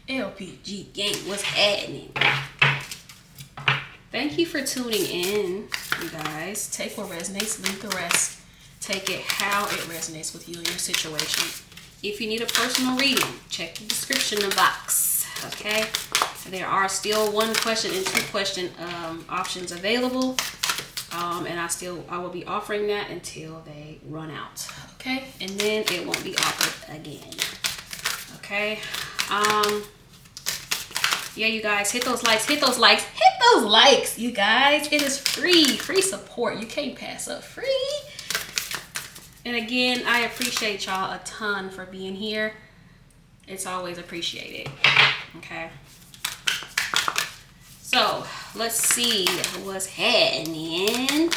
LPG gang, what's happening? Thank you for tuning in, you guys. Take what resonates, leave the rest. Take it how it resonates with you and your situation. If you need a personal reading, check the description box, okay? There are still 1 question and 2 question options available. And I will be offering that until they run out, okay? And then it won't be offered again, okay? Yeah, you guys, hit those likes, you guys. It is free support. You can't pass up free. And again, I appreciate y'all a ton for being here. It's always appreciated, okay? So let's see what's happening.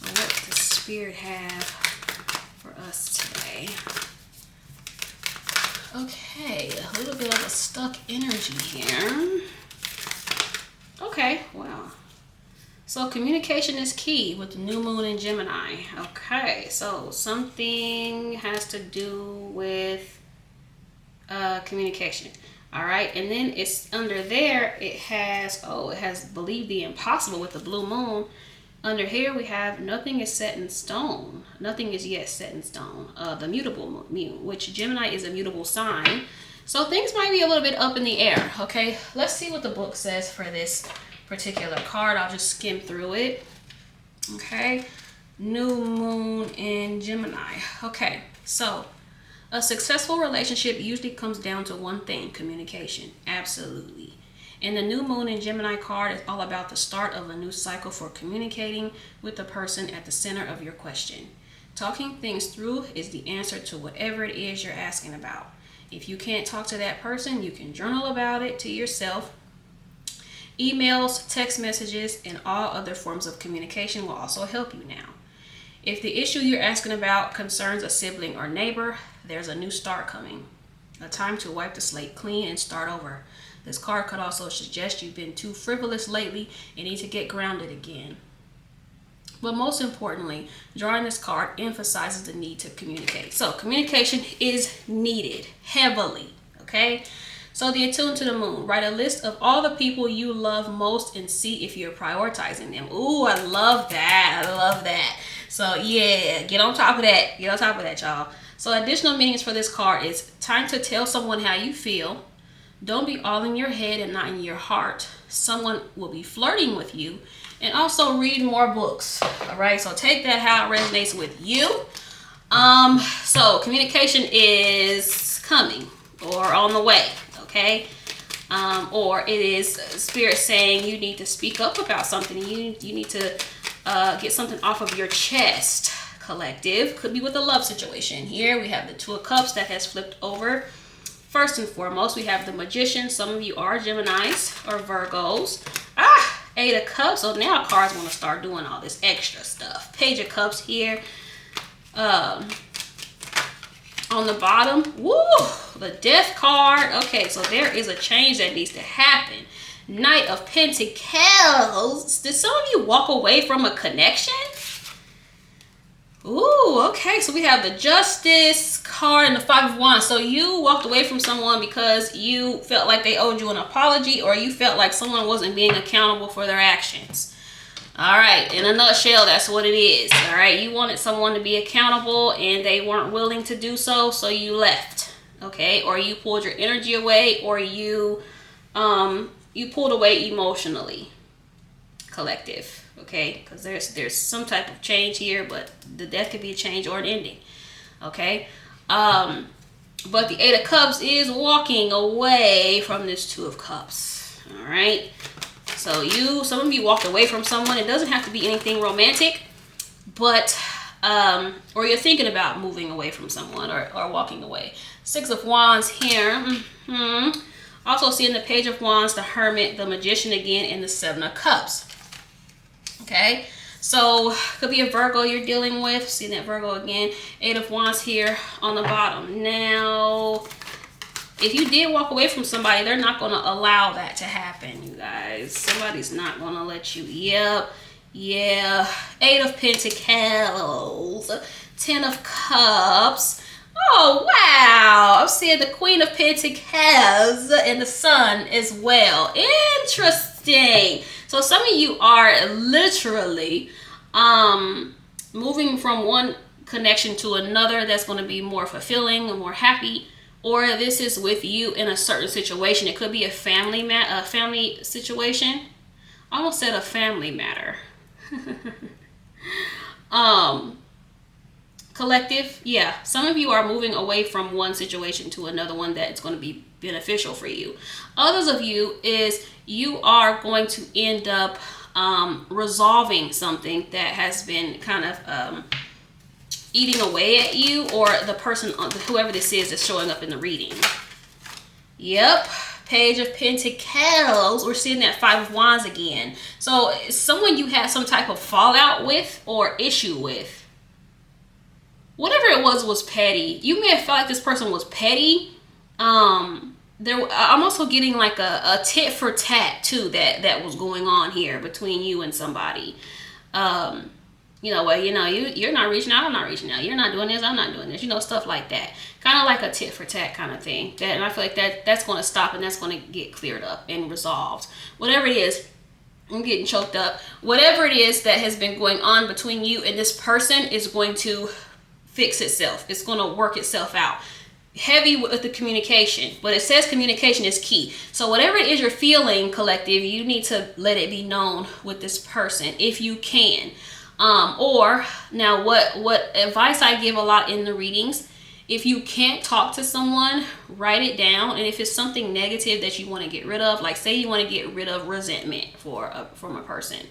What does Spirit have for us today? Okay, a little bit of a stuck energy here. Okay, wow. So communication is key with the new moon in Gemini. Okay, so something has to do with communication. All right, and then it's under there, it has believe the impossible with the blue moon. Under here we have nothing is set in stone. Nothing is yet set in stone. The mutable moon, which Gemini is a mutable sign. So things might be a little bit up in the air, okay? Let's see what the book says for this particular card. I'll just skim through it, okay? New moon in Gemini. Okay, so a successful relationship usually comes down to one thing: communication. Absolutely. And the new moon in Gemini card is all about the start of a new cycle for communicating with the person at the center of your question. Talking things through is the answer to whatever it is you're asking about. If you can't talk to that person, you can journal about it to yourself. Emails, text messages, and all other forms of communication will also help you now. If the issue you're asking about concerns a sibling or neighbor, there's a new start coming. A time to wipe the slate clean and start over. This card could also suggest you've been too frivolous lately and need to get grounded again. But most importantly, drawing this card emphasizes the need to communicate. So communication is needed heavily, okay? So the attuned to the moon. Write a list of all the people you love most and see if you're prioritizing them. Ooh, I love that. I love that. So yeah, get on top of that. Get on top of that, y'all. So additional meanings for this card is time to tell someone how you feel. Don't be all in your head and not in your heart. Someone will be flirting with you. And also read more books. All right, so take that how it resonates with you. So communication is coming or on the way, okay? Or it is Spirit saying you need to speak up about something. You need to get something off of your chest. Collective could be with a love situation. Here we have the 2 of Cups that has flipped over. First and foremost, we have the Magician. Some of you are Geminis or Virgos. 8 of Cups. So now cards want to start doing all this extra stuff. Page of Cups here. On the bottom, woo, the Death card. Okay, so there is a change that needs to happen. Knight of Pentacles. Did some of you walk away from a connection? Ooh, okay, so we have the Justice card and the 5 of Wands. So you walked away from someone because you felt like they owed you an apology, or you felt like someone wasn't being accountable for their actions. All right, in a nutshell, that's what it is. All right, you wanted someone to be accountable and they weren't willing to do so, so you left. Okay, or you pulled your energy away, or you pulled away emotionally. Collective. Okay, because there's some type of change here, but the death could be a change or an ending. Okay, but the 8 of Cups is walking away from this 2 of Cups. All right, so some of you walked away from someone. It doesn't have to be anything romantic, but or you're thinking about moving away from someone or walking away. 6 of Wands here. Also seeing the Page of Wands, the Hermit, the Magician again, and the 7 of Cups. Okay, so could be a Virgo you're dealing with. See that Virgo again. 8 of Wands here on the bottom. Now, if you did walk away from somebody, they're not going to allow that to happen, you guys. Somebody's not going to let you. Yep. Yeah. 8 of Pentacles. 10 of Cups. Oh, wow. I'm seeing the Queen of Pentacles and the Sun as well. Interesting. So some of you are literally moving from one connection to another that's going to be more fulfilling and more happy, or this is with you in a certain situation. It could be a family situation. I almost said a family matter. Collective, yeah, some of you are moving away from one situation to another one that's going to be beneficial for you. Others of you is you are going to end up resolving something that has been kind of eating away at you, or the person, whoever this is, that's showing up in the reading. Yep. Page of Pentacles. We're seeing that Five of Wands again. So someone you had some type of fallout with or issue with. Whatever it was petty. You may have felt like this person was petty. I'm also getting like a tit for tat too that was going on here between you and somebody. You're not reaching out, I'm not reaching out. You're not doing this, I'm not doing this. Stuff like that. Kind of like a tit for tat kind of thing. And I feel like that's going to stop, and that's going to get cleared up and resolved. Whatever it is, I'm getting choked up. Whatever it is that has been going on between you and this person is going to fix itself. It's going to work itself out. Heavy with the communication, but it says communication is key. So whatever it is you're feeling, collective, you need to let it be known with this person if you can. Or now what advice I give a lot in the readings, if you can't talk to someone, write it down. And if it's something negative that you want to get rid of, like say you want to get rid of resentment from a person,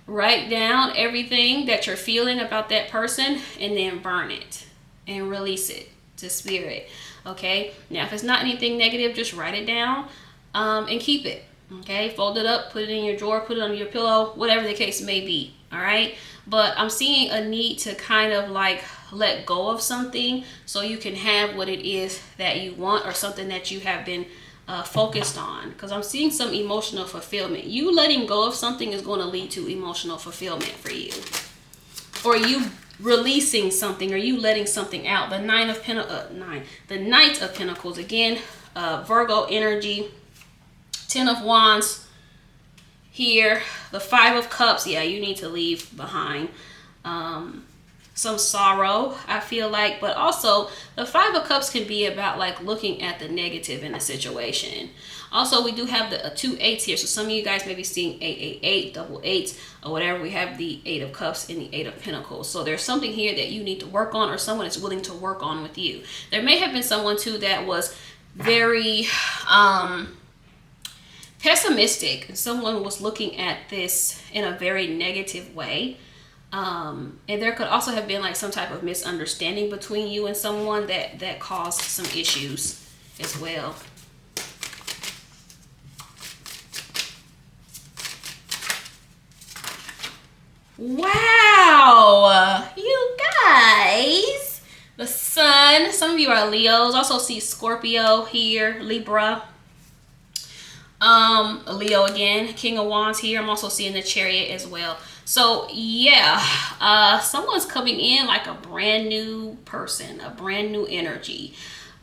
write down everything that you're feeling about that person and then burn it and release it to spirit. Okay, now if it's not anything negative, just write it down and keep it. Okay, fold it up, put it in your drawer, put it under your pillow, whatever the case may be. All right, but I'm seeing a need to kind of like let go of something so you can have what it is that you want, or something that you have been focused on, because I'm seeing some emotional fulfillment. You letting go of something is going to lead to emotional fulfillment for you, or you releasing something, or you letting something out. The Knight of Pentacles again, Virgo energy. 10 of Wands here. The 5 of Cups. Yeah, you need to leave behind some sorrow, I feel like. But also the 5 of Cups can be about like looking at the negative in a situation. Also, we do have the 2 8s here, so some of you guys may be seeing 888, double 8s, or whatever. We have the 8 of Cups and the 8 of Pentacles. So there's something here that you need to work on, or someone is willing to work on with you. There may have been someone too that was very pessimistic, and someone was looking at this in a very negative way. And there could also have been like some type of misunderstanding between you and someone that caused some issues as well. Wow, you guys. The Sun. Some of you are Leos. Also see Scorpio here, Libra. Leo again, King of Wands here. I'm also seeing the Chariot as well. So yeah, someone's coming in like a brand new person, a brand new energy.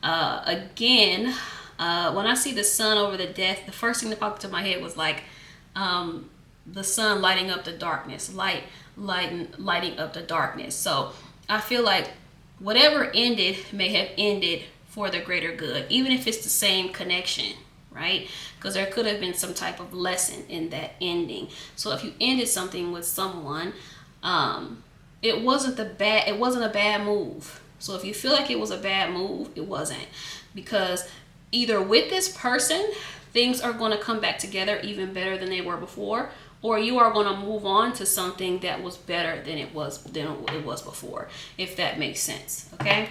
Again, when I see the Sun over the Death, the first thing that popped into my head was like the sun lighting up the darkness, lighting up the darkness. So I feel like whatever ended may have ended for the greater good, even if it's the same connection, right? Because there could have been some type of lesson in that ending. So if you ended something with someone, it wasn't a bad move. So if you feel like it was a bad move, it wasn't, because either with this person, things are going to come back together even better than they were before, or you are going to move on to something that was better than it was before, if that makes sense. Okay,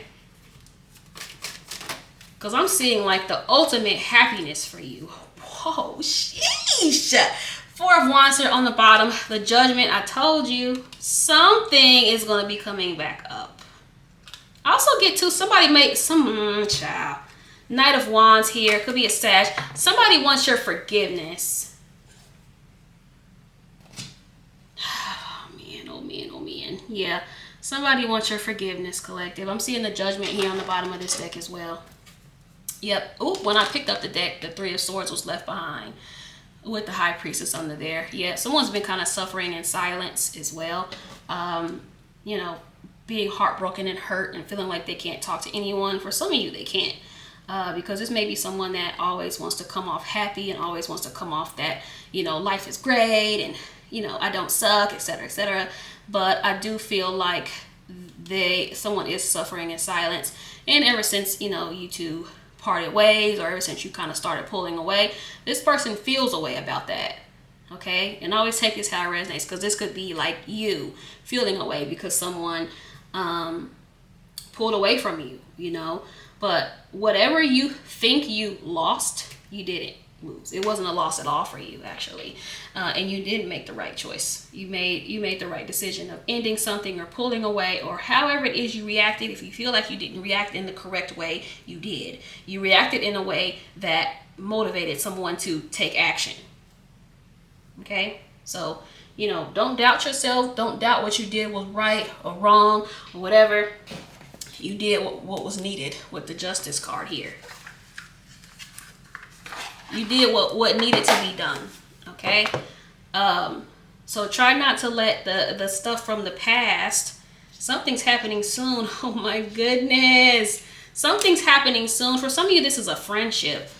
because I'm seeing like the ultimate happiness for you. Whoa, sheesh. 4 of Wands here on the bottom. The Judgment. I told you something is going to be coming back up. I also get to somebody make some child. Knight of Wands here. Could be a Sag. Somebody wants your forgiveness. Oh man, oh man, oh man. Yeah. Somebody wants your forgiveness, collective. I'm seeing the Judgment here on the bottom of this deck as well. Yep. Oh, when I picked up the deck, the Three of Swords was left behind with the High Priestess under there. Yeah, someone's been kind of suffering in silence as well. You know, being heartbroken and hurt and feeling like they can't talk to anyone. For some of you, they can't. Because this may be someone that always wants to come off happy and always wants to come off that, you know, life is great and, you know, I don't suck, etc., etc. But I do feel like someone is suffering in silence. And ever since, you know, you two parted ways, or ever since you kind of started pulling away, this person feels a way about that. Okay? And always take this how it resonates, because this could be like you feeling away because someone pulled away from you, you know. But whatever you think you lost, you didn't lose. It wasn't a loss at all for you, actually. And you did make the right choice. You made the right decision of ending something or pulling away, or however it is you reacted. If you feel like you didn't react in the correct way, you did. You reacted in a way that motivated someone to take action. Okay? So, you know, don't doubt yourself. Don't doubt what you did was right or wrong or whatever. You did what was needed with the Justice card here. You did what needed to be done. Okay? So try not to let the stuff from the past. Something's happening soon. Oh my goodness. Something's happening soon. For some of you, this is a friendship.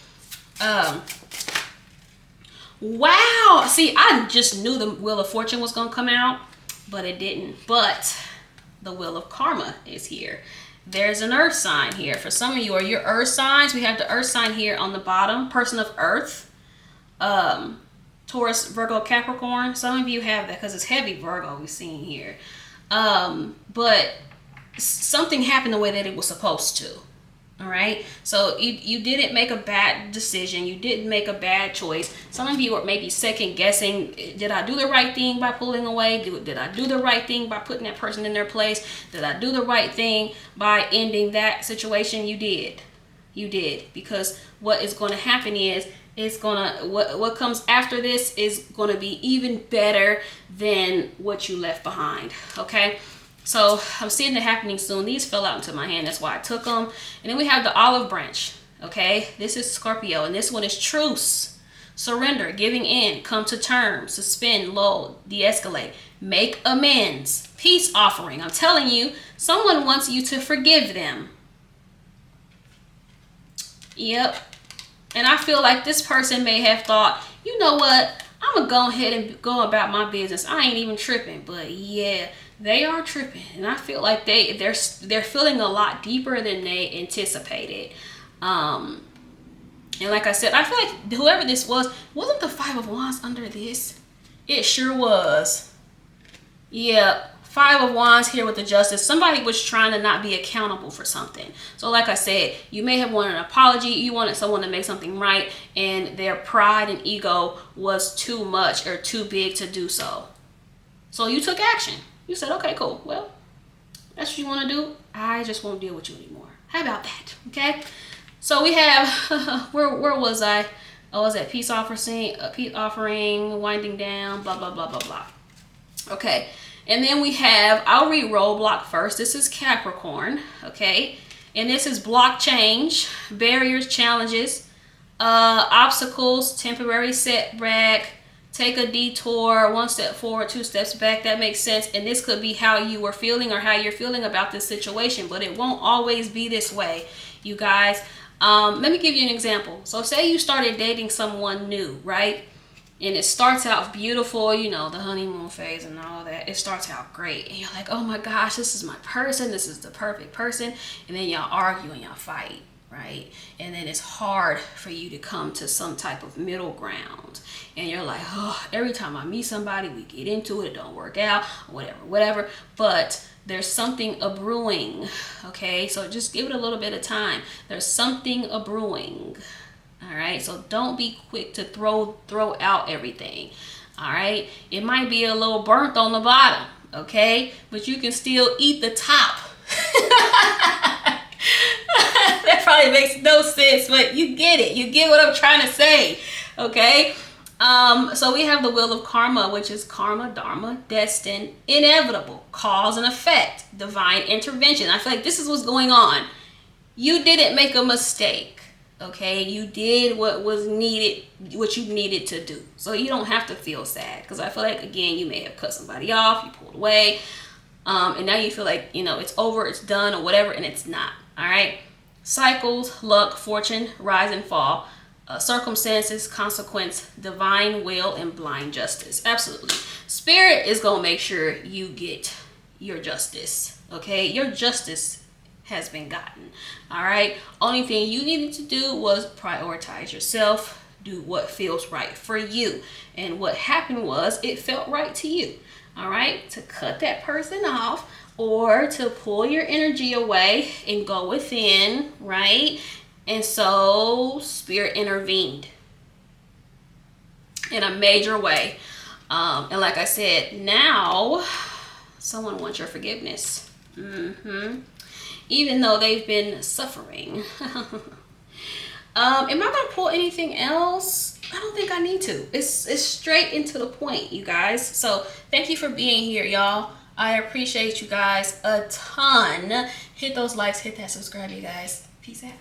Wow. See, I just knew the Wheel of Fortune was going to come out, but it didn't. But the Wheel of Karma is here. There's an earth sign here. For some of you, are your earth signs. We have the earth sign here on the bottom. Person of earth. Taurus, Virgo, Capricorn. Some of you have that because it's heavy Virgo we're seeing here. But something happened the way that it was supposed to. All right. So you didn't make a bad decision. You didn't make a bad choice. Some of you are maybe second guessing. Did I do the right thing by pulling away? Did I do the right thing by putting that person in their place? Did I do the right thing by ending that situation? You did. You did. Because what is going to happen is what comes after this is going to be even better than what you left behind. Okay. So I'm seeing it happening soon. These fell out into my hand. That's why I took them. And then we have the olive branch. Okay. This is Scorpio. And this one is truce. Surrender. Giving in. Come to terms. Suspend. Lull. De-escalate. Make amends. Peace offering. I'm telling you, someone wants you to forgive them. Yep. And I feel like this person may have thought, you know what? I'm going to go ahead and go about my business. I ain't even tripping. But yeah, they are tripping. And I feel like they're feeling a lot deeper than they anticipated. And like I said, I feel like whoever this wasn't the Five of Wands under this? It sure was. Yeah. Five of Wands here with the Justice. Somebody was trying to not be accountable for something. So like I said, you may have wanted an apology. You wanted someone to make something right, and their pride and ego was too much or too big to do so. So you took action. You said, okay, cool. Well, that's what you want to do. I just won't deal with you anymore. How about that? Okay. So we have, where was I? I was at peace offering, winding down, blah, blah, blah, blah, blah. Okay. And then we have, I'll read roadblock first. This is Capricorn, okay? And this is block change, barriers, challenges, obstacles, temporary setback, take a detour, one step forward, two steps back. That makes sense. And this could be how you were feeling or how you're feeling about this situation, but it won't always be this way, you guys. Let me give you an example. So say you started dating someone new, right? And it starts out beautiful, you know, the honeymoon phase and all that. It starts out great. And you're like, oh my gosh, this is my person. This is the perfect person. And then y'all argue and y'all fight, right? And then it's hard for you to come to some type of middle ground. And you're like, oh, every time I meet somebody, we get into it. It don't work out, whatever. But there's something a-brewing, okay? So just give it a little bit of time. There's something a-brewing. All right, so don't be quick to throw out everything. All right, it might be a little burnt on the bottom, okay, but you can still eat the top. That probably makes no sense, but you get it. You get what I'm trying to say, okay? So we have the wheel of karma, which is karma, dharma, destined, inevitable, cause and effect, divine intervention. I feel like this is what's going on. You didn't make a mistake, okay? You did what was needed, what you needed to do. So you don't have to feel sad, because I feel like, again, you may have cut somebody off, you pulled away, and now you feel like, you know, it's over, it's done, or whatever, and it's not, all right? Cycles, luck, fortune, rise and fall. Circumstances, consequence, divine will, and blind justice. Absolutely. Spirit is going to make sure you get your justice. Okay? Your justice has been gotten. All right? Only thing you needed to do was prioritize yourself. Do what feels right for you. And what happened was it felt right to you. All right? To cut that person off or to pull your energy away and go within, right? And so Spirit intervened in a major way. And like I said, now someone wants your forgiveness. Even though they've been suffering. Am I going to pull anything else? I don't think I need to. It's straight into the point, you guys. So thank you for being here, y'all. I appreciate you guys a ton. Hit those likes, hit that subscribe, you guys. Peace out.